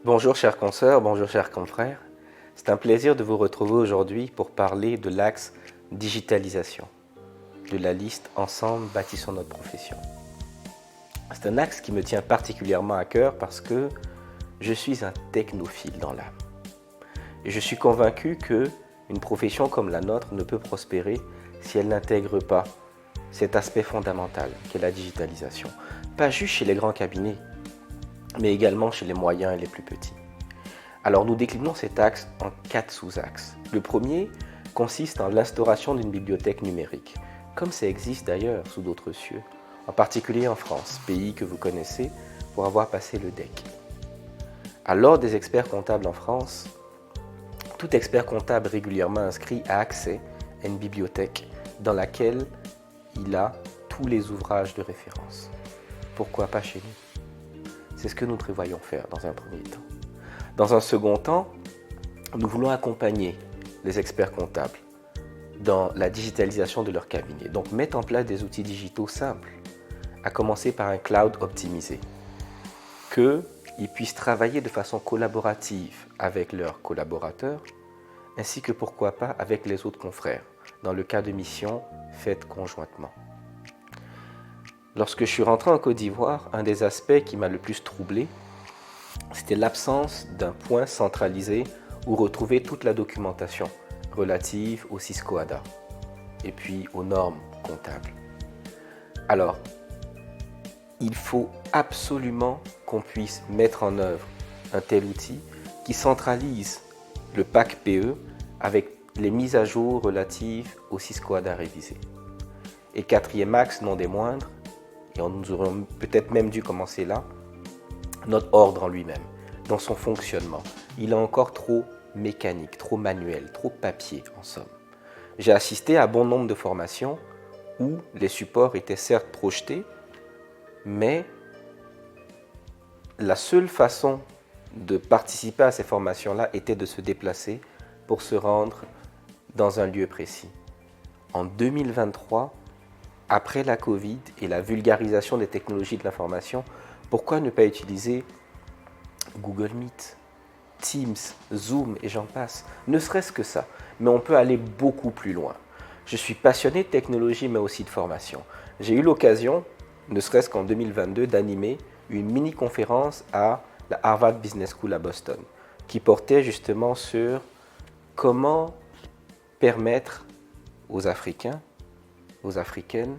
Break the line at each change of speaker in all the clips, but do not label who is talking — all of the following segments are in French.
Bonjour chers consoeurs, bonjour chers confrères. C'est un plaisir de vous retrouver aujourd'hui pour parler de l'axe digitalisation, de la liste Ensemble, bâtissons notre profession. C'est un axe qui me tient particulièrement à cœur parce que je suis un technophile dans l'âme. Et je suis convaincu qu'une profession comme la nôtre ne peut prospérer si elle n'intègre pas cet aspect fondamental qu'est la digitalisation. Pas juste chez les grands cabinets, mais également chez les moyens et les plus petits. Alors nous déclinons cet axe en 4 sous-axes. Le premier consiste en l'instauration d'une bibliothèque numérique, comme ça existe d'ailleurs sous d'autres cieux, en particulier en France, pays que vous connaissez pour avoir passé le DEC. À l'ordre des experts comptables en France, tout expert comptable régulièrement inscrit a accès à une bibliothèque dans laquelle il a tous les ouvrages de référence. Pourquoi pas chez nous? C'est ce que nous prévoyons faire dans un premier temps. Dans un second temps, nous voulons accompagner les experts comptables dans la digitalisation de leur cabinet. Donc mettre en place des outils digitaux simples, à commencer par un cloud optimisé, qu'ils puissent travailler de façon collaborative avec leurs collaborateurs, ainsi que pourquoi pas avec les autres confrères, dans le cas de missions faites conjointement. Lorsque je suis rentré en Côte d'Ivoire, un des aspects qui m'a le plus troublé, c'était l'absence d'un point centralisé où retrouver toute la documentation relative au Cisco ADA et puis aux normes comptables. Alors, il faut absolument qu'on puisse mettre en œuvre un tel outil qui centralise le pack PE avec les mises à jour relatives au Cisco ADA révisé. Et quatrième axe, non des moindres, et nous aurions peut-être même dû commencer là, notre ordre en lui-même, dans son fonctionnement. Il est encore trop mécanique, trop manuel, trop papier en somme. J'ai assisté à bon nombre de formations où les supports étaient certes projetés, mais la seule façon de participer à ces formations-là était de se déplacer pour se rendre dans un lieu précis. En 2023, après la Covid et la vulgarisation des technologies de l'information, pourquoi ne pas utiliser Google Meet, Teams, Zoom et j'en passe? Ne serait-ce que ça, mais on peut aller beaucoup plus loin. Je suis passionné de technologie mais aussi de formation. J'ai eu l'occasion, ne serait-ce qu'en 2022, d'animer une mini-conférence à la Harvard Business School à Boston, qui portait justement sur comment permettre aux Africains, aux Africaines,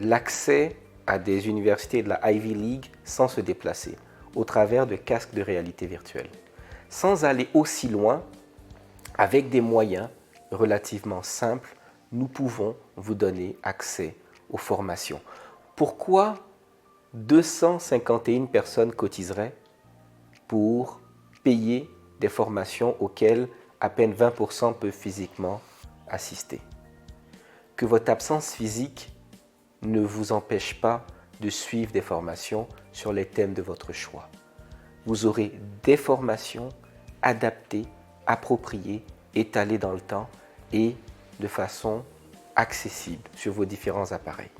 l'accès à des universités de la Ivy League sans se déplacer, au travers de casques de réalité virtuelle. Sans aller aussi loin, avec des moyens relativement simples, nous pouvons vous donner accès aux formations. Pourquoi 251 personnes cotiseraient pour payer des formations auxquelles à peine 20% peuvent physiquement assister? Que votre absence physique ne vous empêche pas de suivre des formations sur les thèmes de votre choix. Vous aurez des formations adaptées, appropriées, étalées dans le temps et de façon accessible sur vos différents appareils.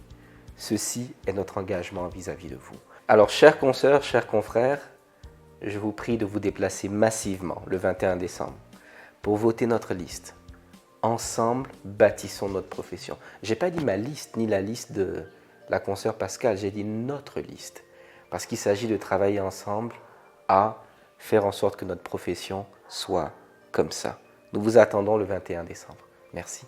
Ceci est notre engagement vis-à-vis de vous. Alors, chers consoeurs, chers confrères, je vous prie de vous déplacer massivement le 21 décembre pour voter notre liste. Ensemble, bâtissons notre profession. Je n'ai pas dit ma liste, ni la liste de la consoeur Pascal, j'ai dit notre liste. Parce qu'il s'agit de travailler ensemble à faire en sorte que notre profession soit comme ça. Nous vous attendons le 21 décembre. Merci.